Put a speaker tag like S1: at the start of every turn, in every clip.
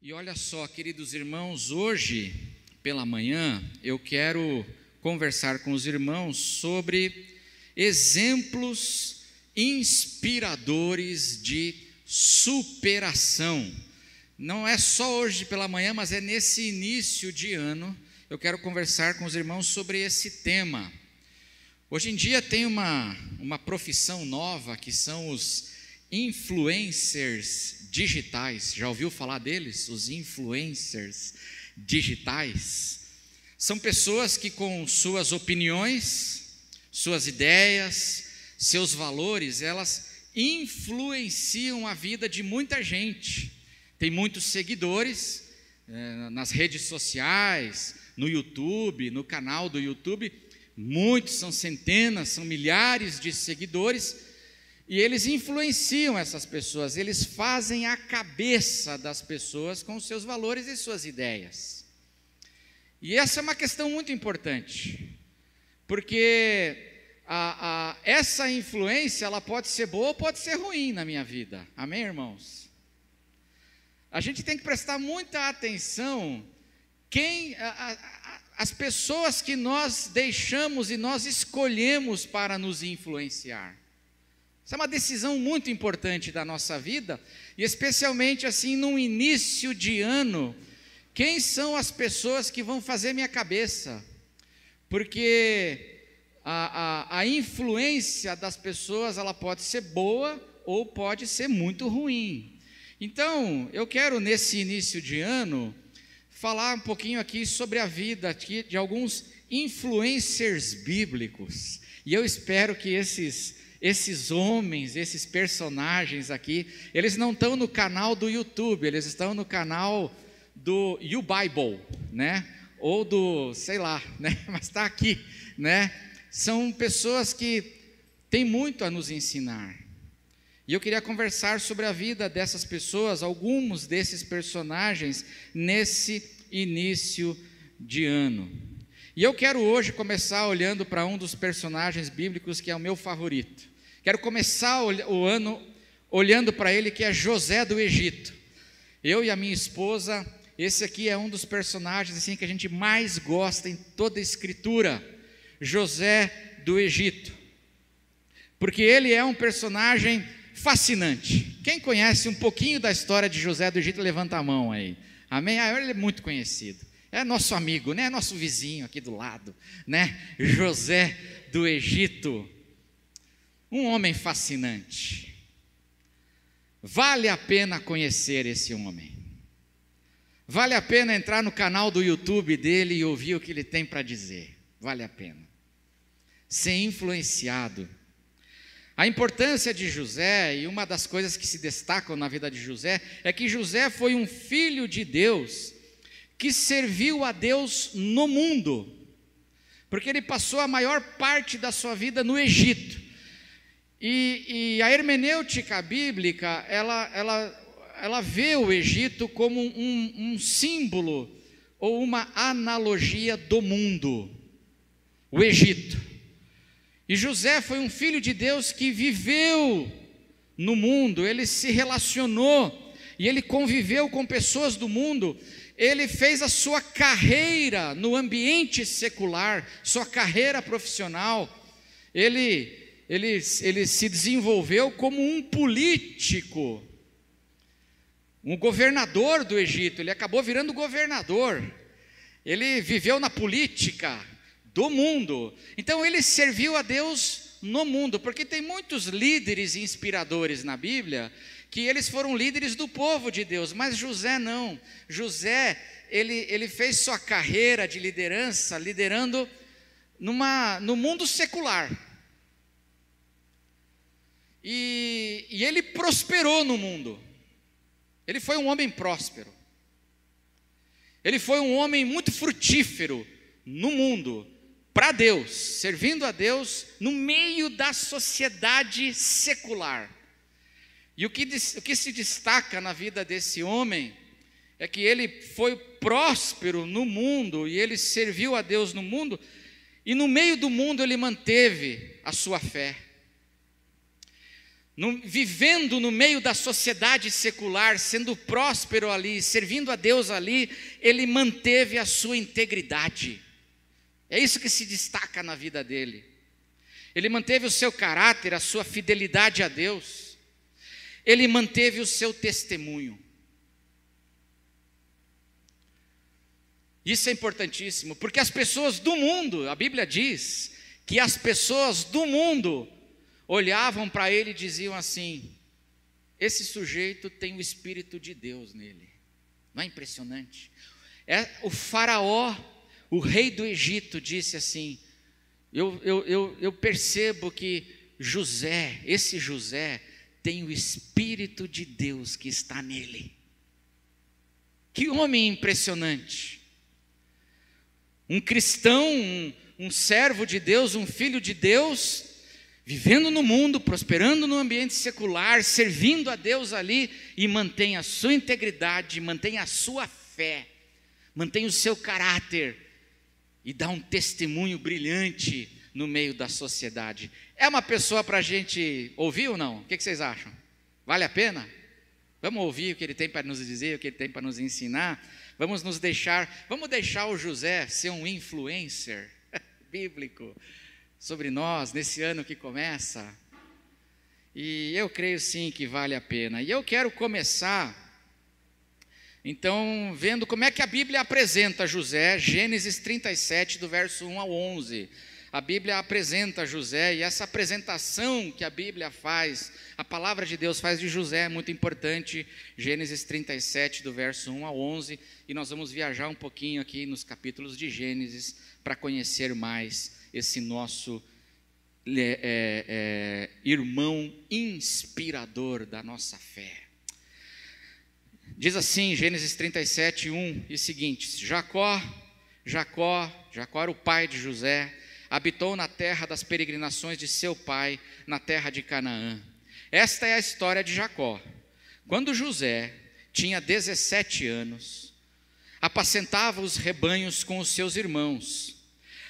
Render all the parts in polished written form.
S1: E olha só, queridos irmãos, hoje pela manhã eu quero conversar com os irmãos sobre exemplos inspiradores de superação. Não é só hoje pela manhã, mas é nesse início de ano. Eu quero conversar com os irmãos sobre esse tema. Hoje em dia tem uma profissão nova que são os influencers digitais. Já ouviu falar deles? Os influencers digitais. São pessoas que com suas opiniões, suas ideias, seus valores, elas influenciam a vida de muita gente. Tem muitos seguidores nas redes sociais, no YouTube, no canal do YouTube. Muitos, são centenas, são milhares de seguidores. E eles influenciam essas pessoas, eles fazem a cabeça das pessoas com os seus valores e suas ideias. E essa é uma questão muito importante, porque essa influência, ela pode ser boa ou pode ser ruim na minha vida. Amém, irmãos? A gente tem que prestar muita atenção as pessoas que nós deixamos e nós escolhemos para nos influenciar. Isso é uma decisão muito importante da nossa vida, e especialmente assim num início de ano. Quem são as pessoas que vão fazer minha cabeça? Porque a influência das pessoas, ela pode ser boa ou pode ser muito ruim. Então, eu quero nesse início de ano falar um pouquinho aqui sobre a vida aqui de alguns influencers bíblicos. E eu espero que esses homens, esses personagens aqui, eles não estão no canal do YouTube, eles estão no canal do YouBible, né? Ou do, sei lá, né? Mas está aqui, né? São pessoas que têm muito a nos ensinar. E eu queria conversar sobre a vida dessas pessoas, alguns desses personagens, nesse início de ano. E eu quero hoje começar olhando para um dos personagens bíblicos que é o meu favorito. Quero começar o ano olhando para ele, que é José do Egito. Eu e a minha esposa, esse aqui é um dos personagens assim, que a gente mais gosta em toda a Escritura. José do Egito. Porque ele é um personagem fascinante. Quem conhece um pouquinho da história de José do Egito, levanta a mão aí. Amém? Ele é muito conhecido. É nosso amigo, né? Nosso vizinho aqui do lado, né? José do Egito. Um homem fascinante. Vale a pena conhecer esse homem. Vale a pena entrar no canal do YouTube dele e ouvir o que ele tem para dizer. Vale a pena. Ser influenciado. A importância de José, e uma das coisas que se destacam na vida de José, é que José foi um filho de Deus, que serviu a Deus no mundo, porque ele passou a maior parte da sua vida no Egito, e a hermenêutica bíblica, ela vê o Egito como um símbolo, ou uma analogia do mundo, o Egito. E José foi um filho de Deus que viveu no mundo, ele se relacionou, e ele conviveu com pessoas do mundo. Ele fez a sua carreira no ambiente secular, sua carreira profissional. Ele se desenvolveu como um político, um governador do Egito. Ele acabou virando governador. Ele viveu na política do mundo. Então ele serviu a Deus no mundo, porque tem muitos líderes inspiradores na Bíblia, que eles foram líderes do povo de Deus, mas José não. José, ele fez sua carreira de liderança, liderando no mundo secular. E ele prosperou no mundo. Ele foi um homem próspero. Ele foi um homem muito frutífero no mundo, para Deus, servindo a Deus no meio da sociedade secular. E o que se destaca na vida desse homem é que ele foi próspero no mundo e ele serviu a Deus no mundo, e no meio do mundo ele manteve a sua fé. vivendo no meio da sociedade secular, sendo próspero ali, servindo a Deus ali, ele manteve a sua integridade. É isso que se destaca na vida dele. Ele manteve o seu caráter, a sua fidelidade a Deus. Ele manteve o seu testemunho. Isso é importantíssimo, porque as pessoas do mundo, a Bíblia diz que as pessoas do mundo olhavam para ele e diziam assim: esse sujeito tem o Espírito de Deus nele. Não é impressionante? O faraó, o rei do Egito, disse assim: eu percebo que José, esse José, tem o Espírito de Deus que está nele. Que homem impressionante! Um cristão, um servo de Deus, um filho de Deus, vivendo no mundo, prosperando no ambiente secular, servindo a Deus ali, e mantém a sua integridade, mantém a sua fé, mantém o seu caráter, e dá um testemunho brilhante no meio da sociedade. É uma pessoa para a gente ouvir ou não? O que vocês acham? Vale a pena? Vamos ouvir o que ele tem para nos dizer, o que ele tem para nos ensinar? Vamos deixar o José ser um influencer bíblico sobre nós, nesse ano que começa. E eu creio sim que vale a pena. E eu quero começar, então, vendo como é que a Bíblia apresenta José. Gênesis 37, do verso 1 ao 11. A Bíblia apresenta José, e essa apresentação que a Bíblia faz, a palavra de Deus faz de José, é muito importante. Gênesis 37, do verso 1 ao 11. E nós vamos viajar um pouquinho aqui nos capítulos de Gênesis, para conhecer mais esse nosso irmão inspirador da nossa fé. Diz assim, Gênesis 37, 1 e seguintes: Jacó era o pai de José, habitou na terra das peregrinações de seu pai, na terra de Canaã. Esta é a história de Jacó. Quando José tinha 17 anos, apacentava os rebanhos com os seus irmãos.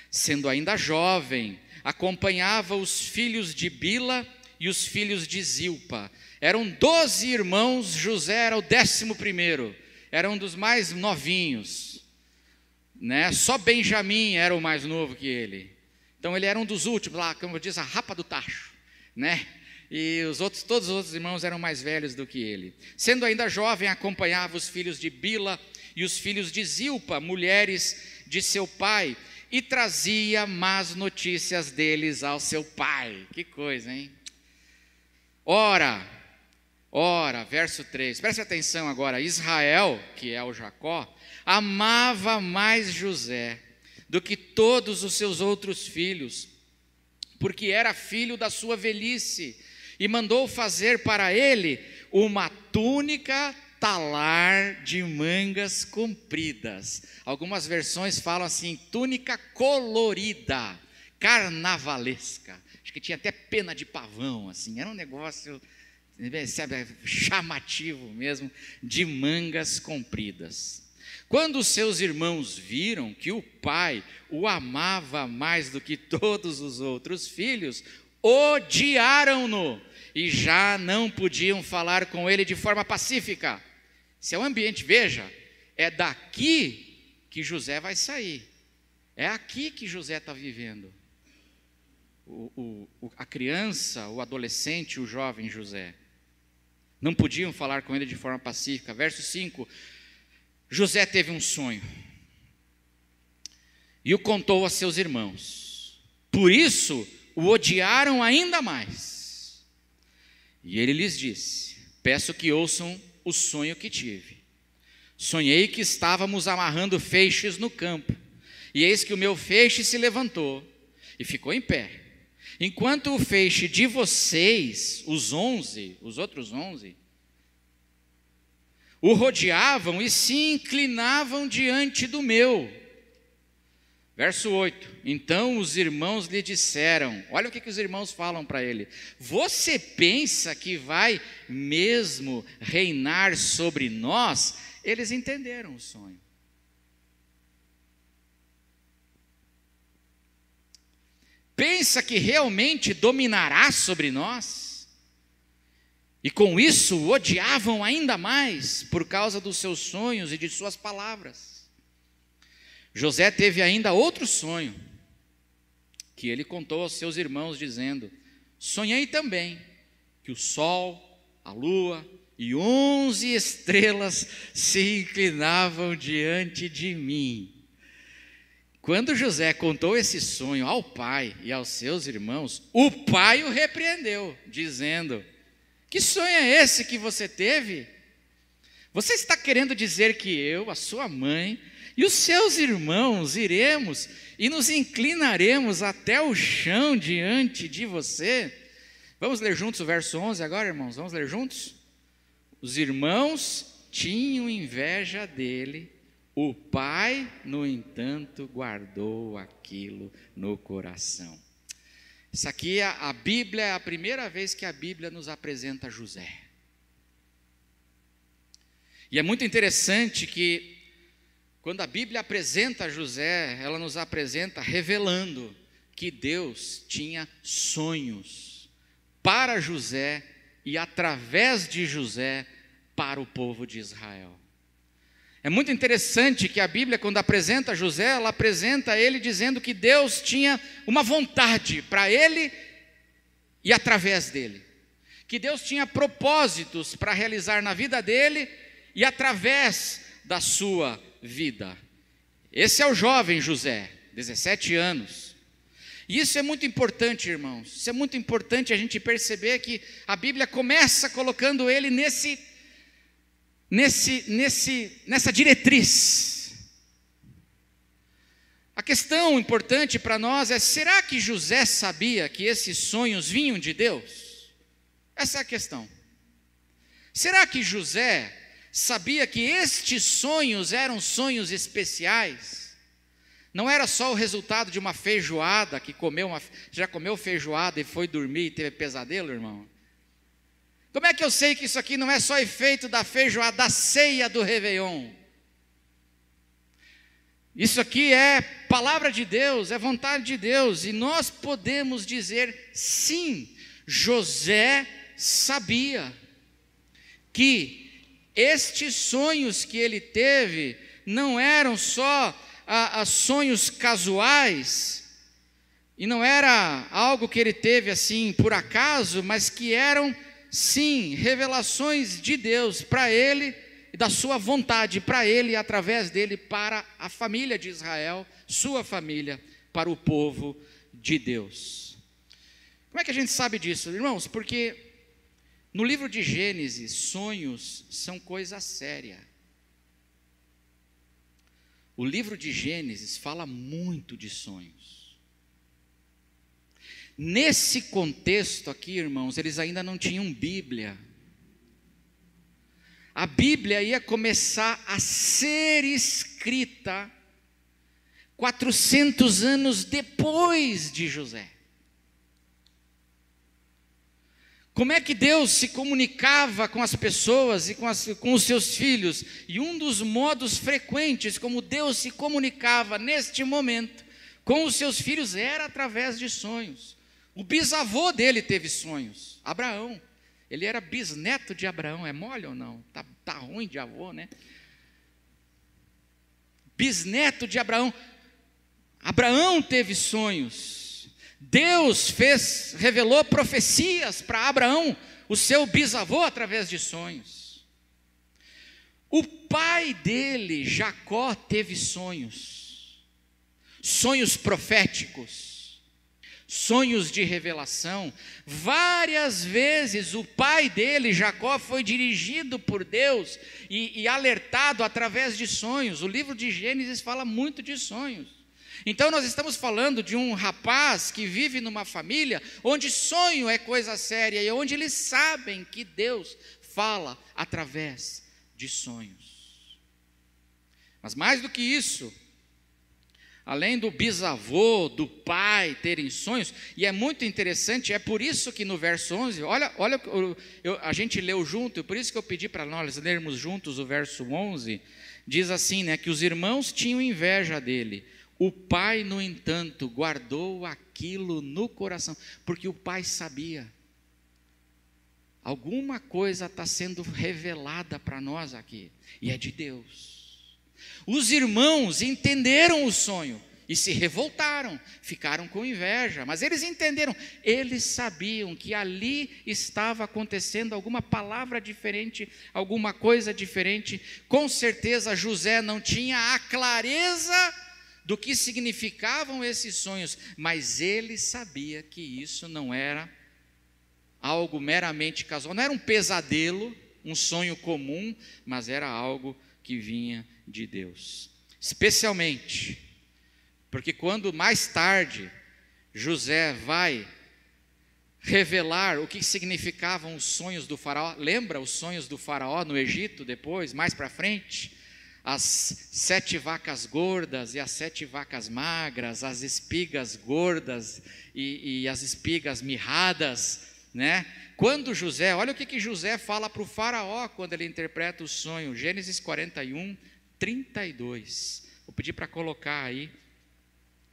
S1: Sendo ainda jovem, acompanhava os filhos de Bila e os filhos de Zilpa. Eram 12 irmãos, José era o 11º, era um dos mais novinhos, né? Só Benjamim era o mais novo que ele. Então ele era um dos últimos, lá, como diz, a rapa do tacho, né? E todos os outros irmãos eram mais velhos do que ele. Sendo ainda jovem, acompanhava os filhos de Bila e os filhos de Zilpa, mulheres de seu pai, e trazia más notícias deles ao seu pai. Que coisa, hein? Ora, verso 3, preste atenção agora. Israel, que é o Jacó, amava mais José do que todos os seus outros filhos, porque era filho da sua velhice, e mandou fazer para ele uma túnica talar de mangas compridas. Algumas versões falam assim, túnica colorida, carnavalesca. Acho que tinha até pena de pavão, assim, era um negócio, sabe, chamativo mesmo, de mangas compridas. Quando os seus irmãos viram que o pai o amava mais do que todos os outros filhos, odiaram-no e já não podiam falar com ele de forma pacífica. Se é o ambiente, veja, é daqui que José vai sair, é aqui que José está vivendo. A criança, o adolescente, o jovem José, não podiam falar com ele de forma pacífica. Verso 5, José teve um sonho e o contou a seus irmãos, por isso o odiaram ainda mais. E ele lhes disse: peço que ouçam o sonho que tive. Sonhei que estávamos amarrando feixes no campo, e eis que o meu feixe se levantou e ficou em pé, enquanto o feixe de vocês, os outros 11, o rodeavam e se inclinavam diante do meu. Verso 8, então os irmãos lhe disseram, olha o que os irmãos falam para ele: você pensa que vai mesmo reinar sobre nós? Eles entenderam o sonho. Pensa que realmente dominará sobre nós? E com isso o odiavam ainda mais por causa dos seus sonhos e de suas palavras. José teve ainda outro sonho, que ele contou aos seus irmãos, dizendo: sonhei também que o sol, a lua e 11 estrelas se inclinavam diante de mim. Quando José contou esse sonho ao pai e aos seus irmãos, o pai o repreendeu, dizendo: que sonho é esse que você teve? Você está querendo dizer que eu, a sua mãe e os seus irmãos iremos e nos inclinaremos até o chão diante de você? Vamos ler juntos o verso 11 agora, irmãos? Vamos ler juntos? Os irmãos tinham inveja dele, o pai, no entanto, guardou aquilo no coração. Isso aqui, a Bíblia, é a primeira vez que a Bíblia nos apresenta José. E é muito interessante que, quando a Bíblia apresenta José, ela nos apresenta revelando que Deus tinha sonhos para José e através de José para o povo de Israel. É muito interessante que a Bíblia, quando apresenta José, ela apresenta ele dizendo que Deus tinha uma vontade para ele e através dele. Que Deus tinha propósitos para realizar na vida dele e através da sua vida. Esse é o jovem José, 17 anos. E isso é muito importante, irmãos. Isso é muito importante a gente perceber que a Bíblia começa colocando ele nessa diretriz. A questão importante para nós é: será que José sabia que esses sonhos vinham de Deus? Essa é a questão. Será que José sabia que estes sonhos eram sonhos especiais? Não era só o resultado de uma feijoada, que já comeu feijoada e foi dormir e teve pesadelo, irmão? Como é que eu sei que isso aqui não é só efeito da feijoada, da ceia do Réveillon? Isso aqui é palavra de Deus, é vontade de Deus, e nós podemos dizer sim, José sabia que estes sonhos que ele teve não eram só sonhos casuais, e não era algo que ele teve assim por acaso, mas que eram sim revelações de Deus para ele e da sua vontade para ele e através dele para a família de Israel, sua família, para o povo de Deus. Como é que a gente sabe disso, irmãos? Porque no livro de Gênesis, sonhos são coisa séria. O livro de Gênesis fala muito de sonhos. Nesse contexto aqui, irmãos, eles ainda não tinham Bíblia. A Bíblia ia começar a ser escrita 400 anos depois de José. Como é que Deus se comunicava com as pessoas e com os seus filhos? E um dos modos frequentes como Deus se comunicava neste momento com os seus filhos era através de sonhos. O bisavô dele teve sonhos, Abraão. Ele era bisneto de Abraão. É mole ou não? Tá ruim de avô, né? Bisneto de Abraão. Abraão teve sonhos. Deus revelou profecias para Abraão, o seu bisavô, através de sonhos. O pai dele, Jacó, teve sonhos. Sonhos proféticos. Sonhos de revelação. Várias vezes o pai dele, Jacó, foi dirigido por Deus e alertado através de sonhos. O livro de Gênesis fala muito de sonhos. Então nós estamos falando de um rapaz que vive numa família onde sonho é coisa séria e onde eles sabem que Deus fala através de sonhos. Mas mais do que isso, além do bisavô, do pai terem sonhos, e é muito interessante, é por isso que no verso 11, olha a gente leu junto, por isso que eu pedi para nós lermos juntos o verso 11, diz assim, né, que os irmãos tinham inveja dele, o pai, no entanto, guardou aquilo no coração, porque o pai sabia. alguma coisa está sendo revelada para nós aqui, e é de Deus. Os irmãos entenderam o sonho e se revoltaram, ficaram com inveja, mas eles entenderam, eles sabiam que ali estava acontecendo alguma palavra diferente, alguma coisa diferente. Com certeza José não tinha a clareza do que significavam esses sonhos, mas ele sabia que isso não era algo meramente casual, não era um pesadelo, um sonho comum, mas era algo que vinha de Deus. Especialmente porque quando mais tarde José vai revelar o que significavam os sonhos do faraó, lembra os sonhos do faraó no Egito depois, mais para frente? As 7 vacas gordas e as 7 vacas magras, as espigas gordas e as espigas mirradas, né? Quando José, olha o que José fala para o faraó quando ele interpreta o sonho, Gênesis 41, 32. Vou pedir para colocar aí,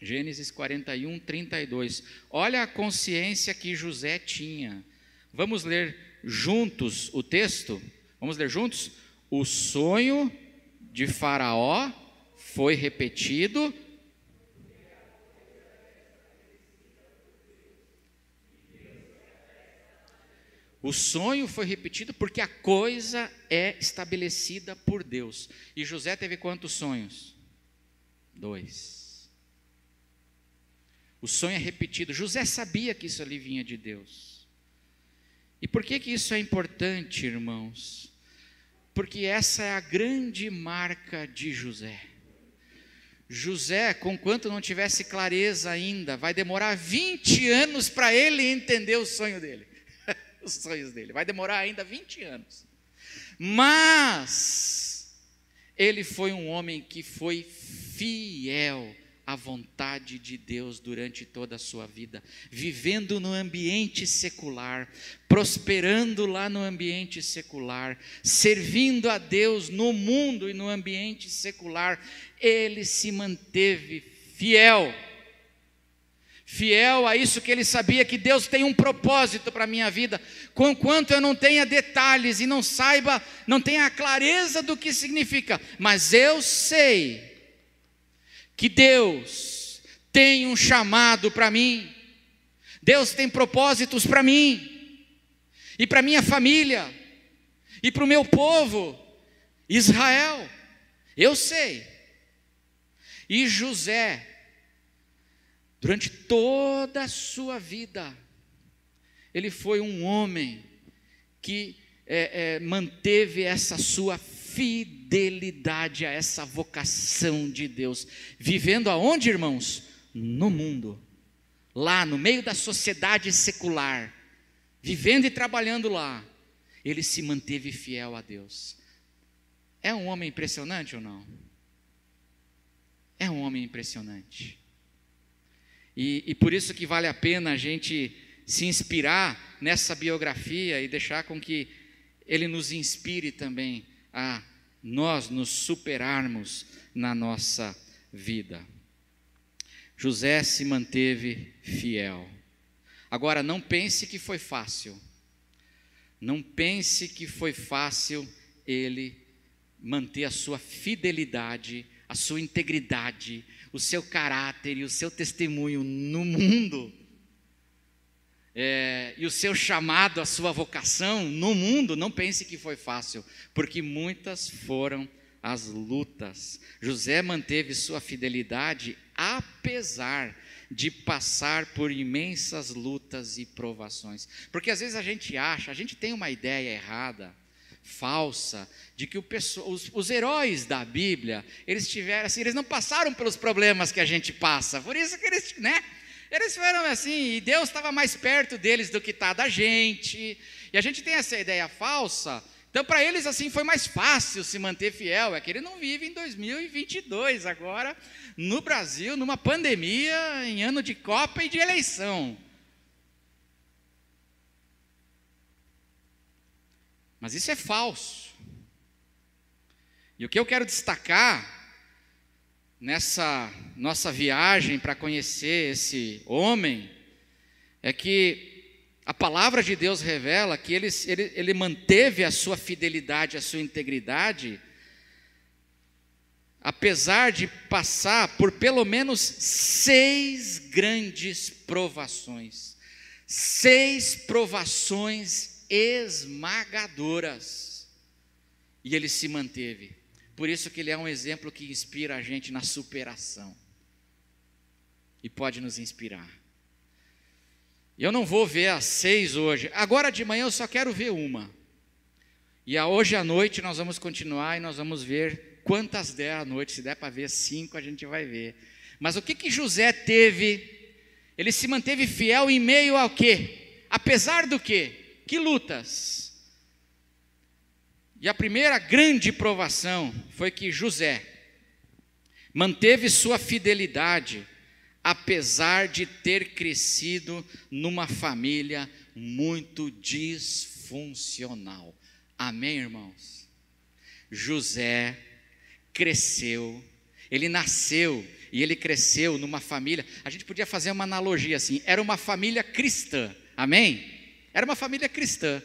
S1: Gênesis 41, 32. Olha a consciência que José tinha. Vamos ler juntos o texto? Vamos ler juntos? O sonho de Faraó foi repetido. O sonho foi repetido porque a coisa é estabelecida por Deus. E José teve quantos sonhos? 2. O sonho é repetido. José sabia que isso ali vinha de Deus. E por que isso é importante, irmãos? Porque essa é a grande marca de José. José, conquanto não tivesse clareza ainda, vai demorar 20 anos para ele entender o sonho dele. Os sonhos dele. Vai demorar ainda 20 anos. Mas ele foi um homem que foi fiel à vontade de Deus durante toda a sua vida, vivendo no ambiente secular, prosperando lá no ambiente secular, servindo a Deus no mundo e no ambiente secular. Ele se manteve fiel a isso que ele sabia, que Deus tem um propósito para a minha vida, conquanto eu não tenha detalhes e não saiba, não tenha a clareza do que significa, mas eu sei que Deus tem um chamado para mim, Deus tem propósitos para mim, e para minha família, e para o meu povo, Israel, eu sei. E José, durante toda a sua vida, ele foi um homem que manteve essa sua fidelidade a essa vocação de Deus, vivendo aonde, irmãos? No mundo, lá no meio da sociedade secular, vivendo e trabalhando lá, ele se manteve fiel a Deus. É um homem impressionante ou não? É um homem impressionante. E por isso que vale a pena a gente se inspirar nessa biografia e deixar com que ele nos inspire também a nós nos superarmos na nossa vida. José se manteve fiel. Agora, não pense que foi fácil. Não pense que foi fácil ele manter a sua fidelidade, a sua integridade, o seu caráter e o seu testemunho no mundo. E o seu chamado, a sua vocação no mundo, não pense que foi fácil, porque muitas foram as lutas. José manteve sua fidelidade apesar de passar por imensas lutas e provações, porque às vezes a gente tem uma ideia errada, falsa, de que os heróis da Bíblia, eles não passaram pelos problemas que a gente passa, por isso que eles, eles foram assim, e Deus estava mais perto deles do que está da gente, e a gente tem essa ideia falsa. Então para eles assim foi mais fácil se manter fiel, é que ele não vive em 2022 agora, no Brasil, numa pandemia, em ano de Copa e de eleição. Mas isso é falso. E o que eu quero destacar nessa nossa viagem para conhecer esse homem é que A palavra de Deus revela que ele manteve a sua fidelidade, a sua integridade, apesar de passar por pelo menos 6 grandes provações. 6 provações esmagadoras. E ele se manteve. Por isso que ele é um exemplo que inspira a gente na superação. E pode nos inspirar. Eu não vou ver as 6 hoje. Agora de manhã eu só quero ver uma. E hoje à noite nós vamos continuar e nós vamos ver quantas der à noite. Se der para ver 5, a gente vai ver. Mas o que José teve? Ele se manteve fiel em meio ao quê? Apesar do quê? Que lutas? E a primeira grande provação foi que José manteve sua fidelidade, apesar de ter crescido numa família muito disfuncional. Amém, irmãos? José cresceu, ele nasceu e ele cresceu numa família, a gente podia fazer uma analogia assim, era uma família cristã, amém? Era uma família cristã,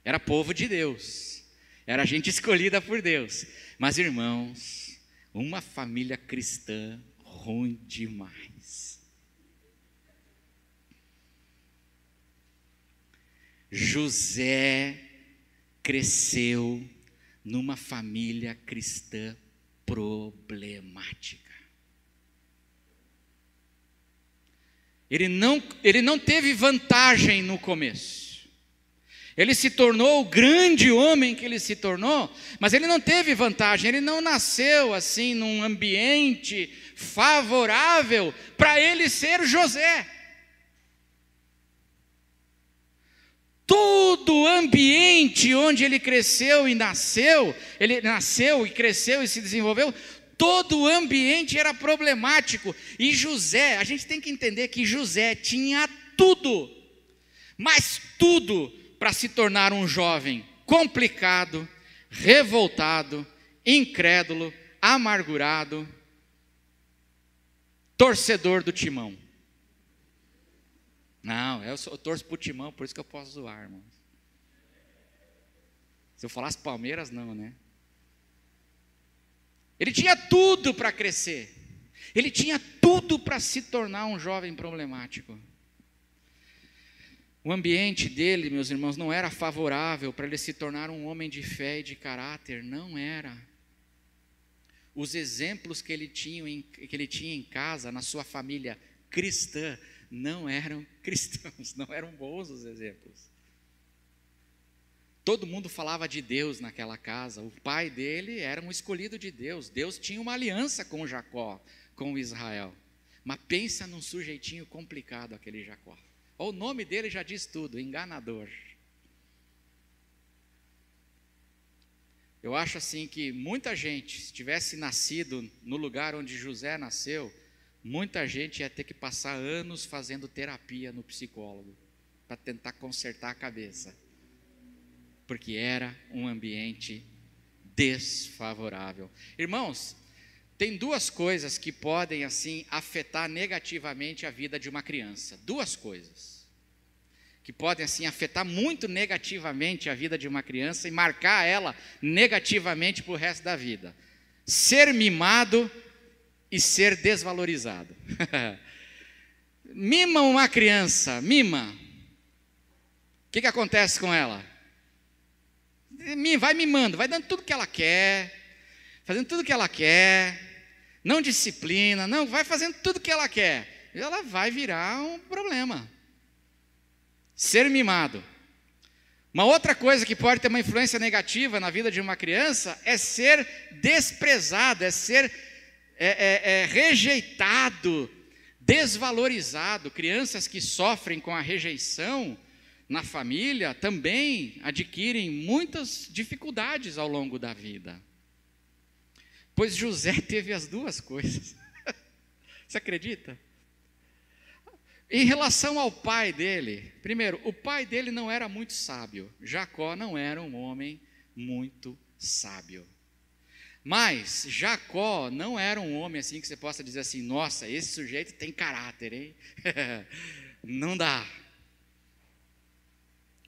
S1: era povo de Deus, era gente escolhida por Deus, mas irmãos, uma família cristã ruim demais. José cresceu numa família cristã problemática. Ele não teve vantagem no começo. Ele se tornou o grande homem que ele se tornou, mas ele não teve vantagem, ele não nasceu assim num ambiente favorável para ele ser José. Todo o ambiente onde ele cresceu e nasceu, ele nasceu e cresceu e se desenvolveu, todo o ambiente era problemático. E José, a gente tem que entender que José tinha tudo, mas tudo, para se tornar um jovem complicado, revoltado, incrédulo, amargurado, torcedor do Timão. Não, eu torço para o Timão, por isso que eu posso zoar, irmãos. Se eu falasse Palmeiras, não, né? Ele tinha tudo para crescer. Ele tinha tudo para se tornar um jovem problemático. O ambiente dele, meus irmãos, não era favorável para ele se tornar um homem de fé e de caráter, não era. Os exemplos que ele tinha em casa, na sua família cristã, não eram cristãos, não eram bons os exemplos. Todo mundo falava de Deus naquela casa, o pai dele era um escolhido de Deus, Deus tinha uma aliança com Jacó, com Israel. Mas pensa num sujeitinho complicado aquele Jacó. O nome dele já diz tudo, enganador. Eu acho assim que muita gente, se tivesse nascido no lugar onde José nasceu, muita gente ia ter que passar anos fazendo terapia no psicólogo, para tentar consertar a cabeça, porque era um ambiente desfavorável. Irmãos, tem 2 coisas que podem assim afetar negativamente a vida de uma criança. 2 coisas que podem assim afetar muito negativamente a vida de uma criança e marcar ela negativamente para o resto da vida: ser mimado e ser desvalorizado. Mima uma criança, mima. O que acontece com ela? Vai mimando, vai dando tudo que ela quer, fazendo tudo que ela quer, não disciplina, não, vai fazendo tudo que ela quer, e ela vai virar um problema. Ser mimado. Uma outra coisa que pode ter uma influência negativa na vida de uma criança é ser desprezado, é ser rejeitado, desvalorizado. Crianças que sofrem com a rejeição na família também adquirem muitas dificuldades ao longo da vida. Pois José teve as 2 coisas. Você acredita? Em relação ao pai dele, primeiro, o pai dele não era muito sábio. Jacó não era um homem muito sábio. Mas Jacó não era um homem assim que você possa dizer assim: nossa, esse sujeito tem caráter, hein? Não dá.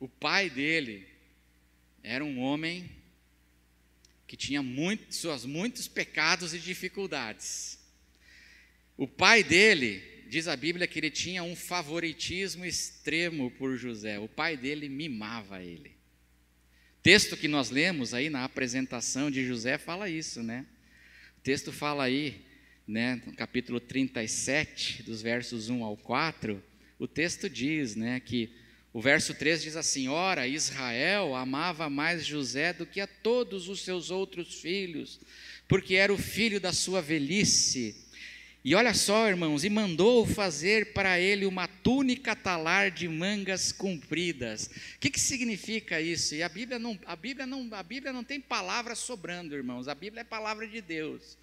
S1: O pai dele era um homem que tinha muitos pecados e dificuldades. O pai dele, diz a Bíblia, que ele tinha um favoritismo extremo por José. O pai dele mimava ele. O texto que nós lemos aí na apresentação de José fala isso, né? O texto fala aí, né, no capítulo 37, dos versos 1 ao 4, o texto diz, né, que o verso 3 diz assim: ora, Israel amava mais José do que a todos os seus outros filhos, porque era o filho da sua velhice. E olha só, irmãos, e mandou fazer para ele uma túnica talar de mangas compridas. O que significa isso? E a Bíblia não tem palavras sobrando, irmãos. A Bíblia é palavra de Deus.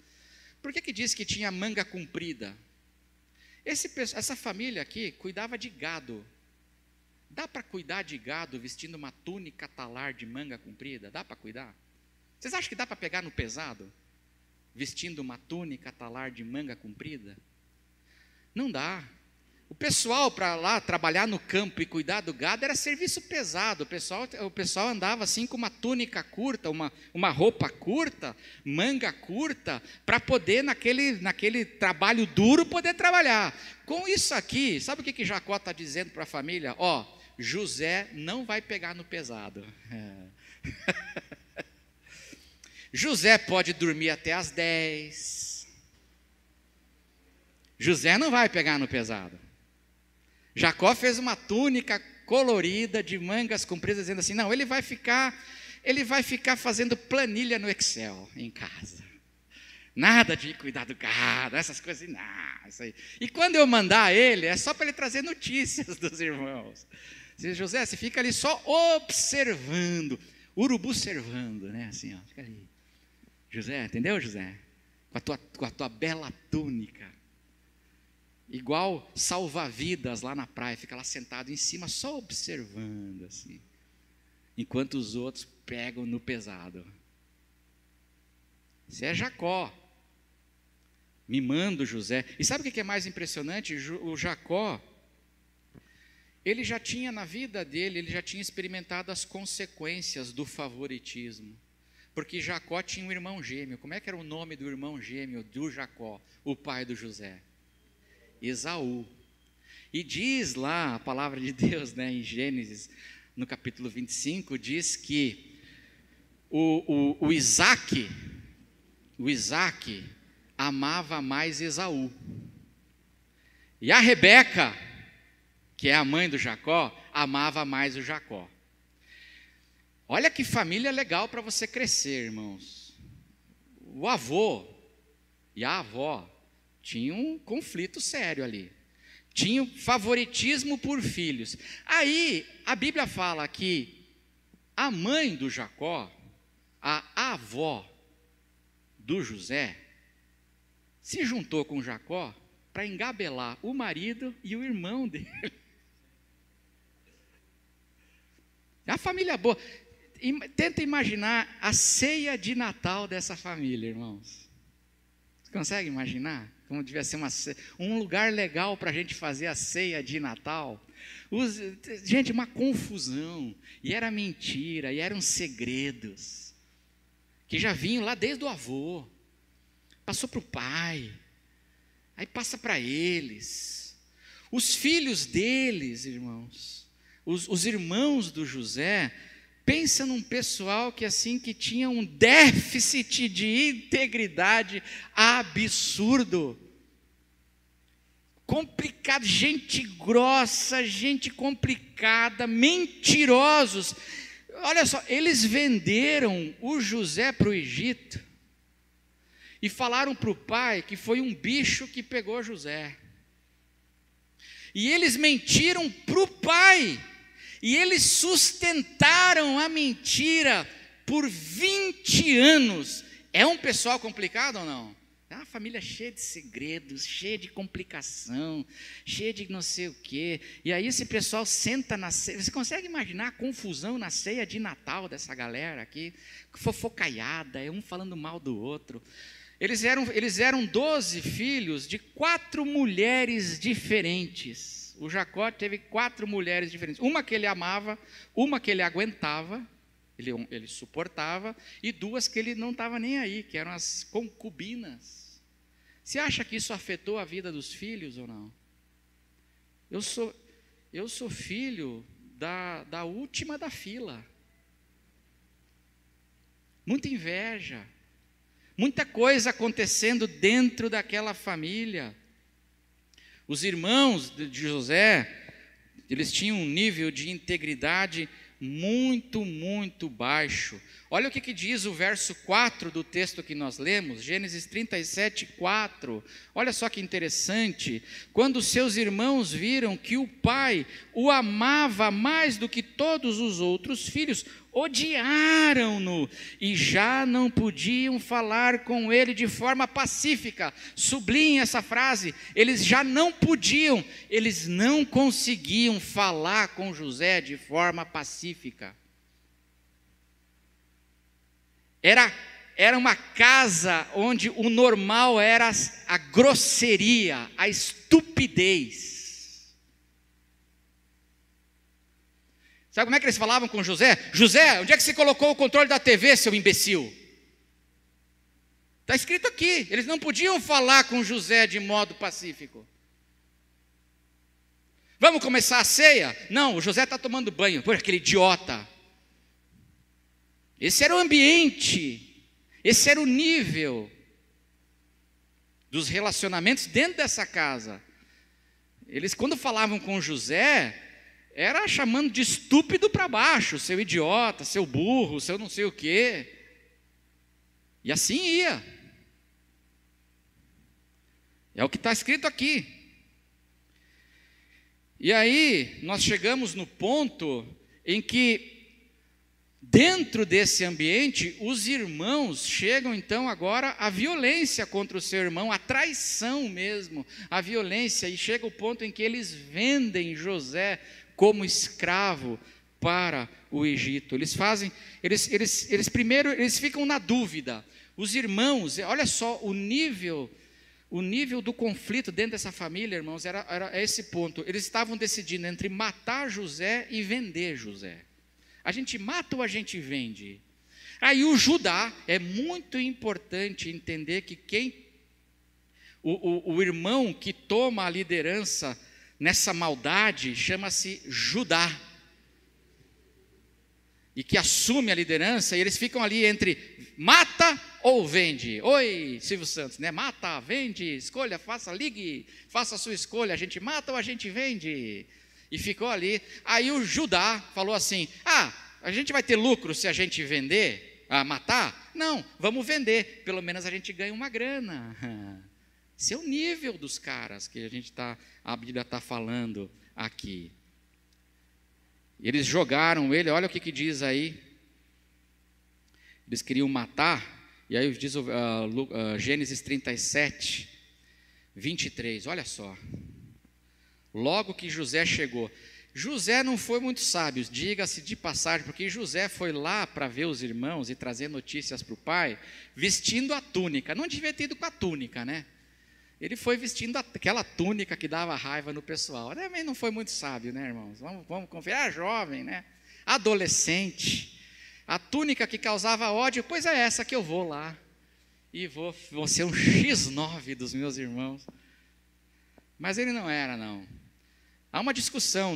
S1: Por que diz que tinha manga comprida? Essa família aqui cuidava de gado. Dá para cuidar de gado vestindo uma túnica talar de manga comprida? Dá para cuidar? Vocês acham que dá para pegar no pesado? Vestindo uma túnica talar de manga comprida? Não dá. O pessoal para lá trabalhar no campo e cuidar do gado era serviço pesado. O pessoal andava assim com uma túnica curta, uma roupa curta, manga curta, para poder naquele trabalho duro poder trabalhar. Com isso aqui, sabe o que Jacó está dizendo para a família? Ó, José não vai pegar no pesado. José pode dormir até às 10. José não vai pegar no pesado. Jacó fez uma túnica colorida de mangas compridas, dizendo assim: não, ele vai ficar fazendo planilha no Excel em casa. Nada de cuidar do gado, essas coisas, não, isso aí. E quando eu mandar ele, é só para ele trazer notícias dos irmãos. José, você fica ali só observando, urubu servando, né? Assim, ó, fica ali. José, entendeu, José? Com a tua bela túnica. Igual salva-vidas lá na praia, fica lá sentado em cima, só observando, assim. Enquanto os outros pegam no pesado. Isso é Jacó, mimando José. E sabe o que é mais impressionante? O Jacó, ele já tinha na vida dele, ele já tinha experimentado as consequências do favoritismo. Porque Jacó tinha um irmão gêmeo. Como é que era o nome do irmão gêmeo do Jacó, o pai do José? Esaú. E diz lá a palavra de Deus, né, em Gênesis, no capítulo 25, diz que o Isaac amava mais Esaú. E a Rebeca, que é a mãe do Jacó, amava mais o Jacó. Olha que família legal para você crescer, irmãos. O avô e a avó tinham um conflito sério ali. Tinham favoritismo por filhos. Aí, a Bíblia fala que a mãe do Jacó, a avó do José, se juntou com Jacó para engabelar o marido e o irmão dele. É uma família boa. Tenta imaginar a ceia de Natal dessa família, irmãos. Você consegue imaginar? Como devia ser um lugar legal para a gente fazer a ceia de Natal. Gente, uma confusão. E era mentira, e eram segredos. Que já vinham lá desde o avô. Passou para o pai. Aí passa para eles. Os filhos deles, irmãos. Os irmãos do José. Pensa num pessoal que assim, que tinha um déficit de integridade absurdo. Complicado, gente grossa, gente complicada, mentirosos. Olha só, eles venderam o José para o Egito e falaram para o pai que foi um bicho que pegou José. E eles mentiram para o pai. E eles sustentaram a mentira por 20 anos. É um pessoal complicado ou não? É uma família cheia de segredos, cheia de complicação, cheia de não sei o quê. E aí esse pessoal senta na ceia. Você consegue imaginar a confusão na ceia de Natal dessa galera aqui? Fofocaiada, um falando mal do outro. Eles eram 12 filhos de 4 mulheres diferentes. O Jacó teve 4 mulheres diferentes. Uma que ele amava, uma que ele aguentava, ele suportava, e 2 que ele não estava nem aí, que eram as concubinas. Você acha que isso afetou a vida dos filhos ou não? Eu sou filho da última da fila. Muita inveja, muita coisa acontecendo dentro daquela família. Os irmãos de José, eles tinham um nível de integridade muito, muito baixo. Olha o que diz o verso 4 do texto que nós lemos, Gênesis 37, 4. Olha só que interessante. Quando seus irmãos viram que o pai o amava mais do que todos os outros filhos, odiaram-no e já não podiam falar com ele de forma pacífica. Sublinhe essa frase, eles já não podiam, eles não conseguiam falar com José de forma pacífica. Era uma casa onde o normal era a grosseria, a estupidez. Sabe como é que eles falavam com José? José, onde é que você colocou o controle da TV, seu imbecil? Está escrito aqui, eles não podiam falar com José de modo pacífico. Vamos começar a ceia? Não, o José está tomando banho, por aquele idiota. Esse era o ambiente, esse era o nível dos relacionamentos dentro dessa casa. Eles, quando falavam com José, era chamando de estúpido para baixo, seu idiota, seu burro, seu não sei o quê. E assim ia. É o que está escrito aqui. E aí, nós chegamos no ponto em que, dentro desse ambiente, os irmãos chegam então agora à violência contra o seu irmão, à traição mesmo, à violência, e chega o ponto em que eles vendem José como escravo para o Egito. Eles primeiro ficam na dúvida. Os irmãos, olha só o nível do conflito dentro dessa família, irmãos, era esse ponto. Eles estavam decidindo entre matar José e vender José. A gente mata ou a gente vende? Aí o Judá, é muito importante entender que o irmão que toma a liderança nessa maldade chama-se Judá, e que assume a liderança, e eles ficam ali entre mata ou vende. Oi, Silvio Santos, né? Mata, vende, escolha, ligue, faça a sua escolha, a gente mata ou a gente vende? E ficou ali. Aí o Judá falou assim: a gente vai ter lucro se a gente vender, matar? Não, vamos vender, pelo menos a gente ganha uma grana. Esse é o nível dos caras que a Bíblia está falando aqui. Eles jogaram ele, olha o que diz aí. Eles queriam matar, e aí diz Gênesis 37, 23, olha só. Logo que José chegou. José não foi muito sábio, diga-se de passagem, porque José foi lá para ver os irmãos e trazer notícias para o pai, vestindo a túnica. Não devia ter ido com a túnica, né? Ele foi vestindo aquela túnica que dava raiva no pessoal. Também não foi muito sábio, né, irmãos? Vamos confiar, jovem, né? Adolescente. A túnica que causava ódio, pois é essa que eu vou lá. E vou ser um X9 dos meus irmãos. Mas ele não era, não. Há uma discussão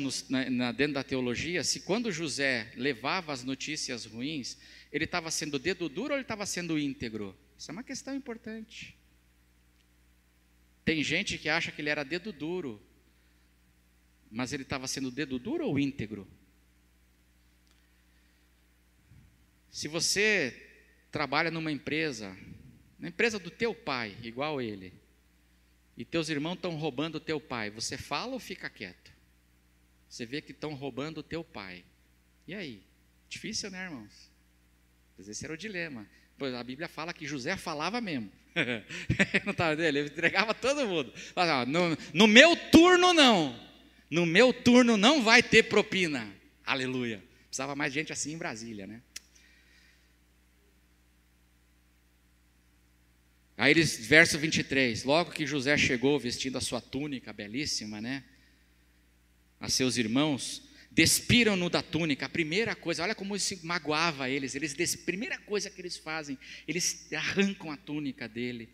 S1: dentro da teologia, se quando José levava as notícias ruins, ele estava sendo dedo duro ou ele estava sendo íntegro? Isso é uma questão importante. Tem gente que acha que ele era dedo duro, mas ele estava sendo dedo duro ou íntegro? Se você trabalha numa empresa, na empresa do teu pai, igual ele, e teus irmãos estão roubando o teu pai, você fala ou fica quieto? Você vê que estão roubando o teu pai. E aí? Difícil, né, irmãos? Esse era o dilema. Pois a Bíblia fala que José falava mesmo. Não estava dele, ele entregava todo mundo. No meu turno não. No meu turno não vai ter propina. Aleluia. Precisava mais gente assim em Brasília, né? Aí verso 23, logo que José chegou vestindo a sua túnica belíssima, né? a seus irmãos, despiram-no da túnica. A primeira coisa, olha como isso magoava eles. A primeira coisa que eles fazem, eles arrancam a túnica dele,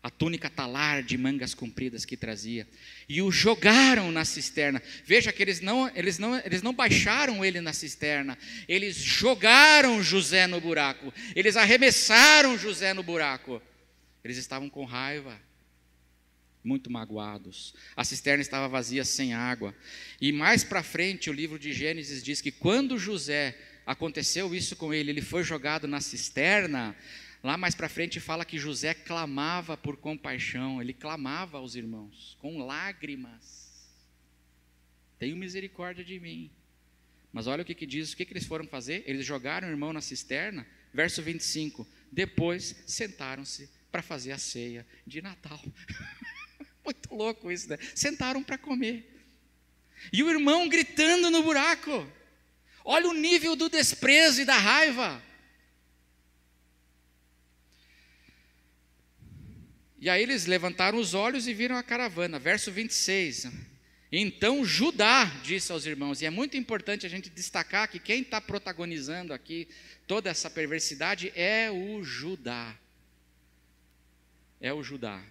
S1: a túnica talar de mangas compridas que trazia, e o jogaram na cisterna. Veja que eles não baixaram ele na cisterna, eles jogaram José no buraco, eles arremessaram José no buraco. Eles estavam com raiva, muito magoados. A cisterna estava vazia, sem água. E mais para frente, o livro de Gênesis diz que quando José, aconteceu isso com ele, ele foi jogado na cisterna. Lá mais para frente fala que José clamava por compaixão, ele clamava aos irmãos, com lágrimas: tenha misericórdia de mim. Mas olha o que diz, o que eles foram fazer? Eles jogaram o irmão na cisterna, verso 25, depois sentaram-se para fazer a ceia de Natal. Muito louco isso, né? Sentaram para comer. E o irmão gritando no buraco. Olha o nível do desprezo e da raiva. E aí eles levantaram os olhos e viram a caravana. Verso 26. Então Judá disse aos irmãos, e é muito importante a gente destacar que quem está protagonizando aqui toda essa perversidade é o Judá. É o Judá.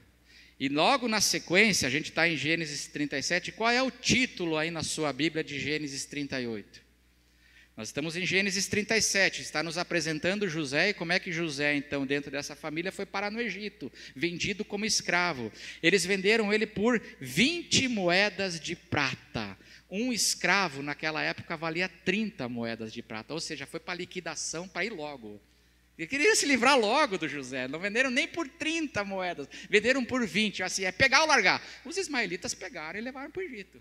S1: E logo na sequência, a gente está em Gênesis 37, qual é o título aí na sua Bíblia de Gênesis 38? Nós estamos em Gênesis 37, está nos apresentando José e como é que José, então, dentro dessa família, foi parar no Egito, vendido como escravo. Eles venderam ele por 20 moedas de prata. Um escravo, naquela época, valia 30 moedas de prata, ou seja, foi para liquidação, para ir logo. Eles queriam se livrar logo do José, não venderam nem por 30 moedas, venderam por 20, assim, é pegar ou largar. Os ismaelitas pegaram e levaram para o Egito.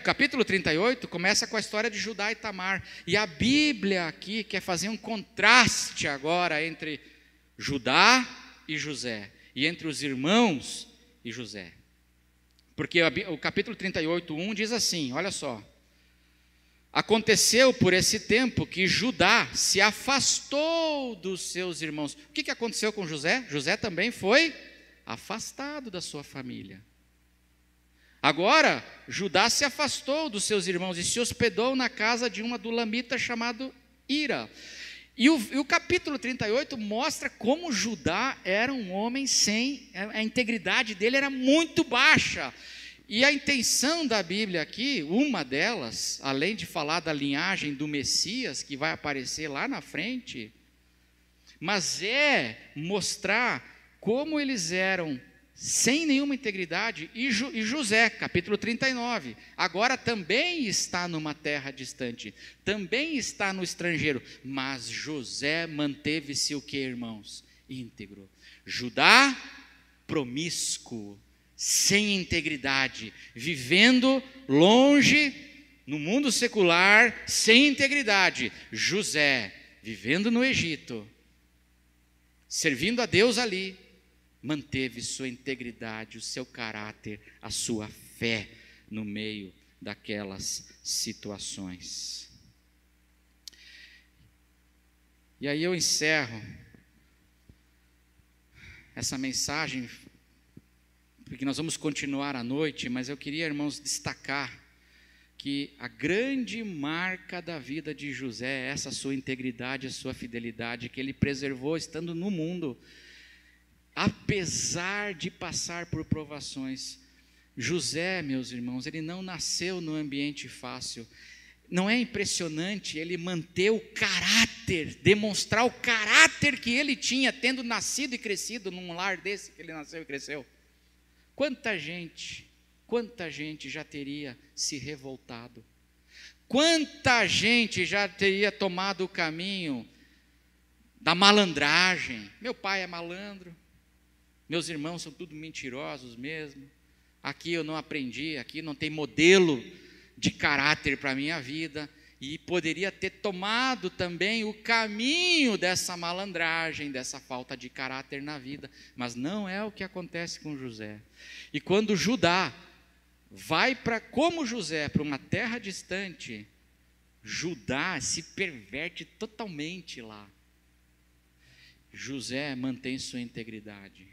S1: Capítulo 38 começa com a história de Judá e Tamar, e a Bíblia aqui quer fazer um contraste agora entre Judá e José, e entre os irmãos e José, porque o capítulo 38, 1 diz assim, olha só: aconteceu por esse tempo que Judá se afastou dos seus irmãos. O que aconteceu com José? José também foi afastado da sua família. Agora, Judá se afastou dos seus irmãos e se hospedou na casa de um adulamita chamado Ira. E o capítulo 38 mostra como Judá era um homem a integridade dele era muito baixa. E a intenção da Bíblia aqui, uma delas, além de falar da linhagem do Messias, que vai aparecer lá na frente, mas é mostrar como eles eram sem nenhuma integridade. E José, capítulo 39, agora também está numa terra distante, também está no estrangeiro, mas José manteve-se o que, irmãos? Íntegro. Judá, promíscuo, sem integridade, vivendo longe no mundo secular, sem integridade. José, vivendo no Egito, servindo a Deus ali, manteve sua integridade, o seu caráter, a sua fé no meio daquelas situações. E aí eu encerro essa mensagem, porque nós vamos continuar à noite, mas eu queria, irmãos, destacar que a grande marca da vida de José é essa sua integridade, a sua fidelidade, que ele preservou estando no mundo, apesar de passar por provações. José, meus irmãos, ele não nasceu num ambiente fácil. Não é impressionante ele manter o caráter, demonstrar o caráter que ele tinha, tendo nascido e crescido num lar desse que ele nasceu e cresceu? Quanta gente já teria se revoltado, quanta gente já teria tomado o caminho da malandragem. Meu pai é malandro, meus irmãos são tudo mentirosos mesmo, aqui eu não aprendi, aqui não tem modelo de caráter para a minha vida, e poderia ter tomado também o caminho dessa malandragem, dessa falta de caráter na vida, mas não é o que acontece com José. E quando Judá vai como José, para uma terra distante, Judá se perverte totalmente lá. José mantém sua integridade.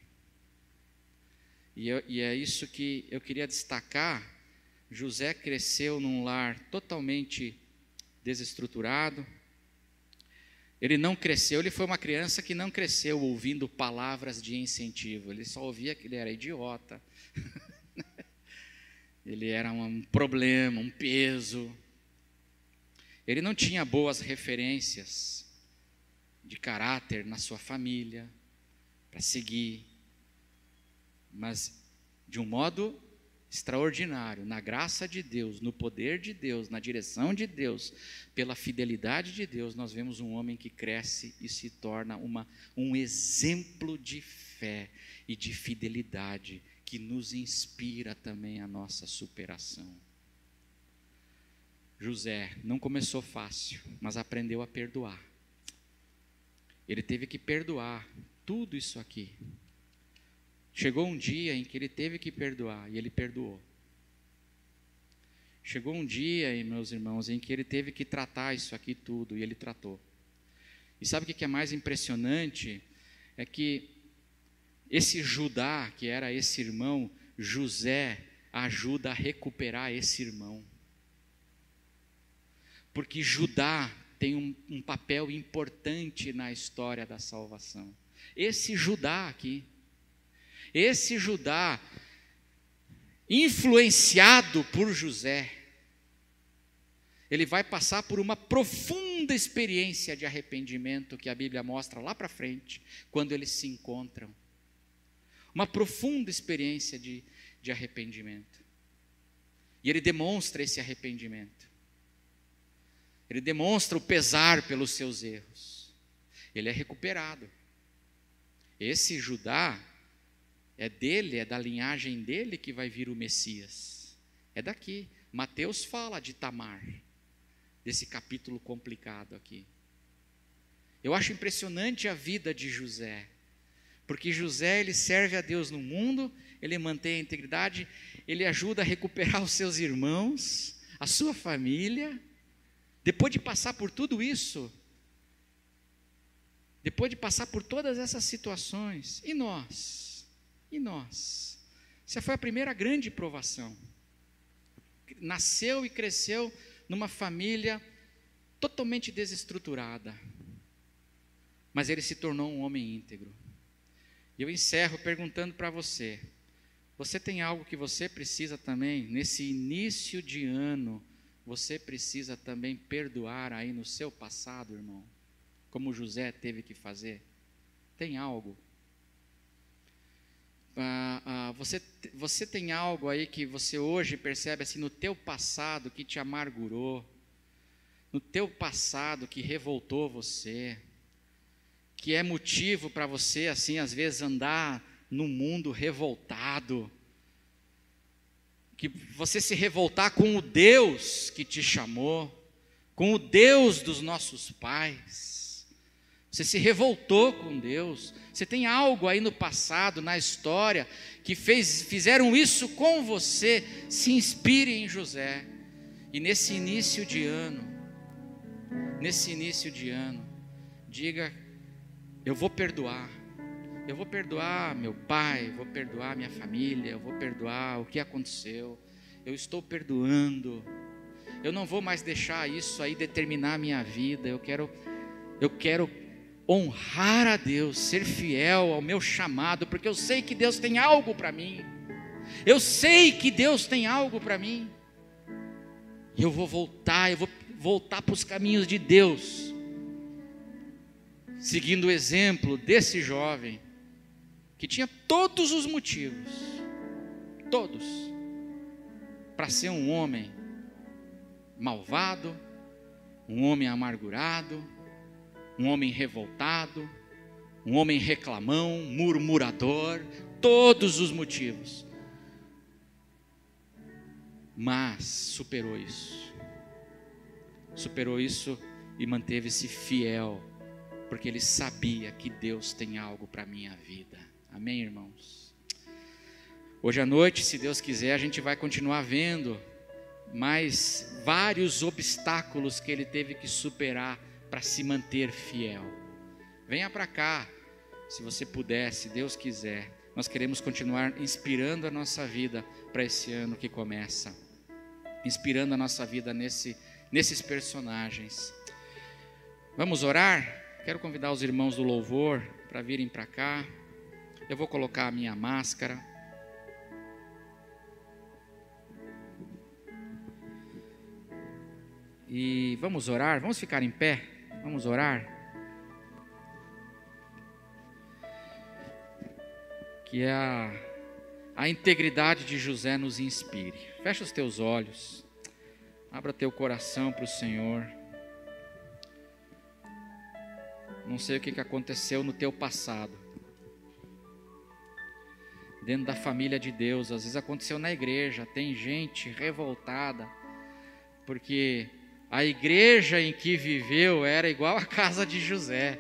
S1: E é isso que eu queria destacar, José cresceu num lar totalmente desestruturado. Ele foi uma criança que não cresceu ouvindo palavras de incentivo, ele só ouvia que ele era idiota, ele era um problema, um peso. Ele não tinha boas referências de caráter na sua família para seguir, mas de um modo extraordinário, na graça de Deus, no poder de Deus, na direção de Deus, pela fidelidade de Deus, nós vemos um homem que cresce e se torna um exemplo de fé e de fidelidade, que nos inspira também a nossa superação. José não começou fácil, mas aprendeu a perdoar. Ele teve que perdoar tudo isso aqui. Chegou um dia em que ele teve que perdoar e ele perdoou. Chegou um dia, meus irmãos, em que ele teve que tratar isso aqui tudo e ele tratou. E sabe o que é mais impressionante? É que esse Judá, que era esse irmão, José ajuda a recuperar esse irmão. Porque Judá tem um papel importante na história da salvação. Esse Judá aqui, esse Judá, influenciado por José, ele vai passar por uma profunda experiência de arrependimento que a Bíblia mostra lá para frente, quando eles se encontram. Uma profunda experiência de arrependimento. E ele demonstra esse arrependimento. Ele demonstra o pesar pelos seus erros. Ele é recuperado. Esse Judá é dele, é da linhagem dele que vai vir o Messias. É daqui. Mateus fala de Tamar, desse capítulo complicado aqui. Eu acho impressionante a vida de José, porque José, ele serve a Deus no mundo, ele mantém a integridade, ele ajuda a recuperar os seus irmãos, a sua família. Depois de passar por tudo isso, depois de passar por todas essas situações, e nós? E nós? Essa foi a primeira grande provação. Nasceu e cresceu numa família totalmente desestruturada, mas ele se tornou um homem íntegro. E eu encerro perguntando para você: você tem algo que você precisa também, nesse início de ano, você precisa também perdoar aí no seu passado, irmão? Como José teve que fazer? Tem algo? Você tem algo aí que você hoje percebe assim no teu passado que te amargurou, no teu passado que revoltou você, que é motivo para você assim às vezes andar no mundo revoltado, que você se revoltar com o Deus que te chamou, com o Deus dos nossos pais? Você se revoltou com Deus. Você tem algo aí no passado, na história, que fizeram isso com você. Se inspire em José. E nesse início de ano, diga: eu vou perdoar. Eu vou perdoar meu pai, vou perdoar minha família, eu vou perdoar o que aconteceu. Eu estou perdoando. Eu não vou mais deixar isso aí determinar a minha vida. Eu quero honrar a Deus, ser fiel ao meu chamado, porque eu sei que Deus tem algo para mim. Eu sei que Deus tem algo para mim. E eu vou voltar para os caminhos de Deus, seguindo o exemplo desse jovem, que tinha todos os motivos, todos, para ser um homem malvado, um homem amargurado, um homem revoltado, um homem reclamão, murmurador, todos os motivos. Mas superou isso e manteve-se fiel, porque ele sabia que Deus tem algo para a minha vida. Amém, irmãos? Hoje à noite, se Deus quiser, a gente vai continuar vendo mais vários obstáculos que ele teve que superar para se manter fiel. Venha para cá, se você puder, se Deus quiser. Nós queremos continuar inspirando a nossa vida para esse ano que começa. inspirando a nossa vida nesses personagens. Vamos orar? Quero convidar os irmãos do louvor para virem para cá. Eu vou colocar a minha máscara. E vamos orar? Vamos ficar em pé? Vamos orar? Que a integridade de José nos inspire. Fecha os teus olhos. Abra teu coração para o Senhor. Não sei o que aconteceu no teu passado. Dentro da família de Deus, às vezes aconteceu na igreja. Tem gente revoltada, porque a igreja em que viveu era igual a casa de José.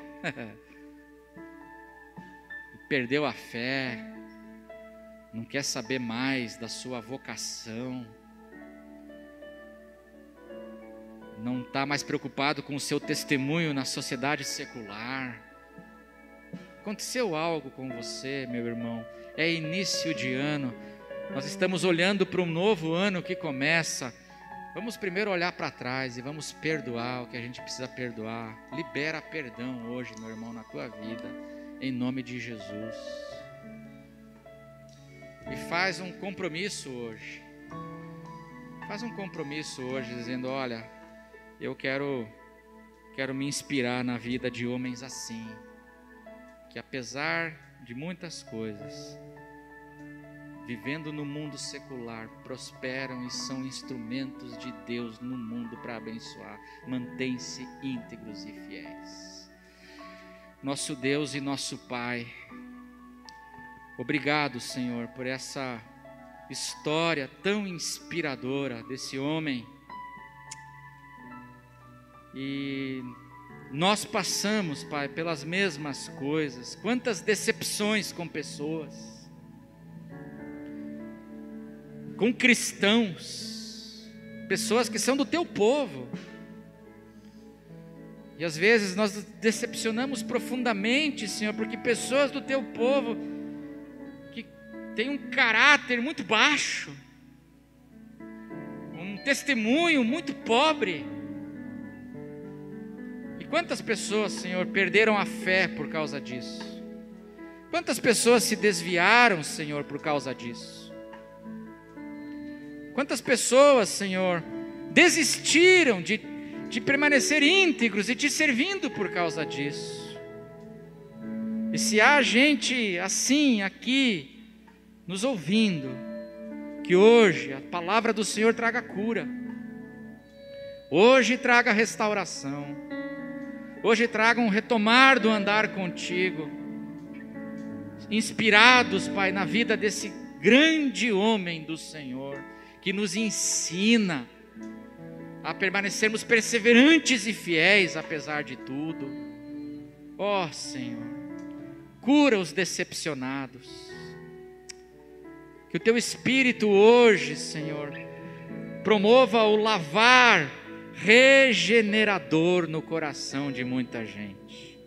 S1: Perdeu a fé, não quer saber mais da sua vocação, não está mais preocupado com o seu testemunho na sociedade secular. Aconteceu algo com você, meu irmão. É início de ano, nós estamos olhando para um novo ano que começa. Vamos primeiro olhar para trás e vamos perdoar o que a gente precisa perdoar. Libera perdão hoje, meu irmão, na tua vida, em nome de Jesus. E faz um compromisso hoje. Faz um compromisso hoje, dizendo: olha, eu quero me inspirar na vida de homens assim, que apesar de muitas coisas, vivendo no mundo secular, prosperam e são instrumentos de Deus no mundo para abençoar. Mantém-se íntegros e fiéis. Nosso Deus e nosso Pai, obrigado, Senhor, por essa história tão inspiradora desse homem. E nós passamos, Pai, pelas mesmas coisas. Quantas decepções com pessoas, com cristãos, pessoas que são do teu povo. E às vezes nós decepcionamos profundamente, Senhor, porque pessoas do teu povo que têm um caráter muito baixo, um testemunho muito pobre. E quantas pessoas, Senhor, perderam a fé por causa disso? Quantas pessoas se desviaram, Senhor, por causa disso? Quantas pessoas, Senhor, desistiram de permanecer íntegros e te servindo por causa disso? E se há gente assim aqui nos ouvindo, que hoje a palavra do Senhor traga cura, hoje traga restauração, hoje traga um retomar do andar contigo, inspirados, Pai, na vida desse grande homem do Senhor, que nos ensina a permanecermos perseverantes e fiéis apesar de tudo. Ó Senhor, cura os decepcionados. Que o Teu Espírito hoje, Senhor, promova o lavar regenerador no coração de muita gente.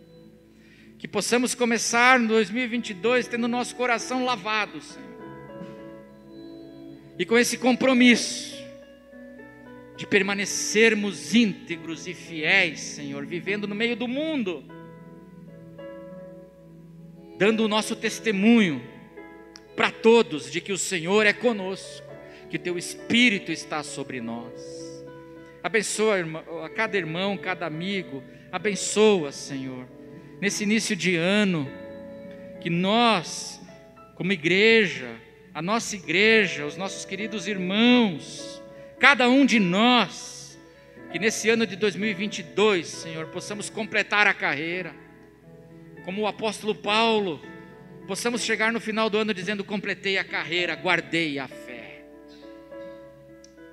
S1: Que possamos começar no 2022 tendo nosso coração lavado, Senhor. E com esse compromisso de permanecermos íntegros e fiéis, Senhor, vivendo no meio do mundo, dando o nosso testemunho para todos de que o Senhor é conosco, que o Teu Espírito está sobre nós. Abençoa a cada irmão, cada amigo, abençoa, Senhor, nesse início de ano, que nós, como igreja, a nossa igreja, os nossos queridos irmãos, cada um de nós, que nesse ano de 2022, Senhor, possamos completar a carreira, como o apóstolo Paulo, possamos chegar no final do ano dizendo: completei a carreira, guardei a fé.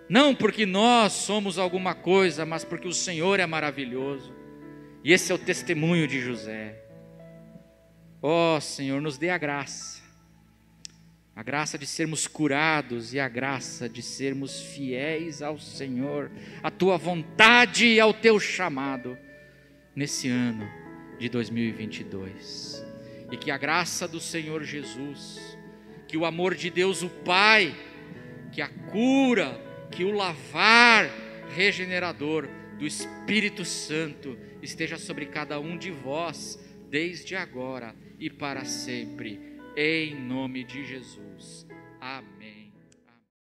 S1: Não porque nós somos alguma coisa, mas porque o Senhor é maravilhoso, e esse é o testemunho de José. Ó Senhor, nos dê a graça de sermos curados e a graça de sermos fiéis ao Senhor, à Tua vontade e ao Teu chamado nesse ano de 2022. E que a graça do Senhor Jesus, que o amor de Deus o Pai, que a cura que o lavar regenerador do Espírito Santo esteja sobre cada um de vós, desde agora e para sempre, em nome de Jesus.